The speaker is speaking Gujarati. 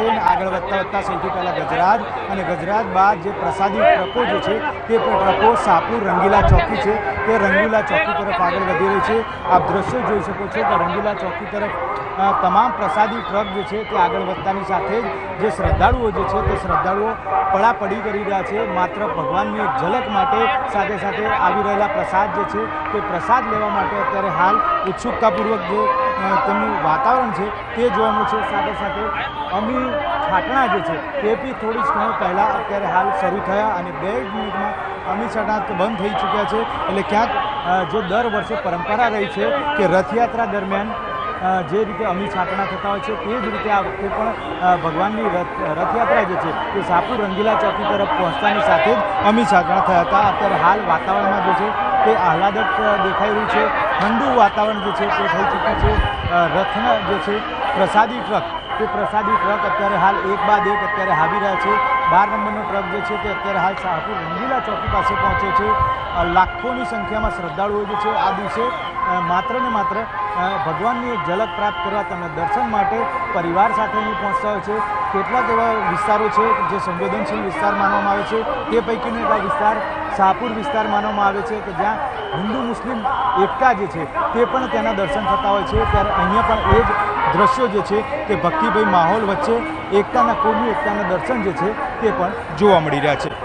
છે અને આગળ વધતા વધતા સૌથી પહેલાં ગજરાજ અને ગજરાજ બાદ જે પ્રસાદી ટ્રકો જે છે તે ટ્રકો શાહપુર રંગીલા ચોકી છે તે રંગીલા ચોકી તરફ આગળ વધી રહી છે। આપ દ્રશ્યો જોઈ શકો છો કે રંગીલા ચોકી તરફ તમામ પ્રસાદી ટ્રક જે છે તે આગળ વધતાની સાથે જ જે શ્રદ્ધાળુઓ જે છે તે શ્રદ્ધાળુઓ પડાપડી કરી રહ્યા છે માત્ર ભગવાનની એક ઝલક માટે, સાથે સાથે આવી રહેલા પ્રસાદ જે છે તે પ્રસાદ લેવા માટે અત્યારે હાલ ઉત્સુકતાપૂર્વક જે તેમનું વાતાવરણ છે તે જોવા મળે છે। સાથે સાથે અમી છાટણા જે છે તે બી થોડી ક્ષણો પહેલાં અત્યારે હાલ શરૂ થયા અને 2 મિનિટમાં અમી છાટણા બંધ થઈ ચૂક્યા છે। એટલે ક્યાંક જે દર વર્ષે પરંપરા રહી છે કે રથયાત્રા દરમિયાન જે રીતે અમી છાટણા થતા હોય છે તે જ રીતે આ વખતે પણ ભગવાનની રથયાત્રા જે છે તે શાહપુર રંગીલા ચોકી તરફ પહોંચતાની સાથે જ અમી છાટણા થયા હતા। અત્યારે હાલ વાતાવરણમાં જે છે તે આહલાદક દેખાઈ રહ્યું છે, ઠંડુ વાતાવરણ જે છે તે થઈ ચૂક્યું છે। રથના જે છે પ્રસાદી ટ્રક અત્યારે હાલ એક બાદ એક અત્યારે આવી રહ્યા છે। 12 નંબરનો ટ્રક જે છે તે અત્યારે હાલ શાહપુર રંગીલા ચોકી પાસે પહોંચ્યો છે। લાખોની સંખ્યામાં શ્રદ્ધાળુઓ જે છે આ દિવસે માત્ર ને માત્ર ભગવાનની એક ઝલક પ્રાપ્ત કરવા, તેમને દર્શન માટે પરિવાર સાથે અહીં પહોંચતા હોય છે। કેટલાક એવા વિસ્તારો છે જે સંવેદનશીલ વિસ્તાર માનવામાં આવે છે, તે પૈકીનો એક આ વિસ્તાર શાહપુર વિસ્તાર માનવામાં આવે છે કે જ્યાં હિન્દુ મુસ્લિમ એકતા જે છે તે પણ તેના દર્શન થતા હોય છે। ત્યારે અહીંયા પણ એ જ દ્રશ્યો જે છે તે ભક્તિભાઈ માહોલ વચ્ચે એકતાના કોમી એકતાના દર્શન જે છે તે પણ જોવા મળી રહ્યા છે।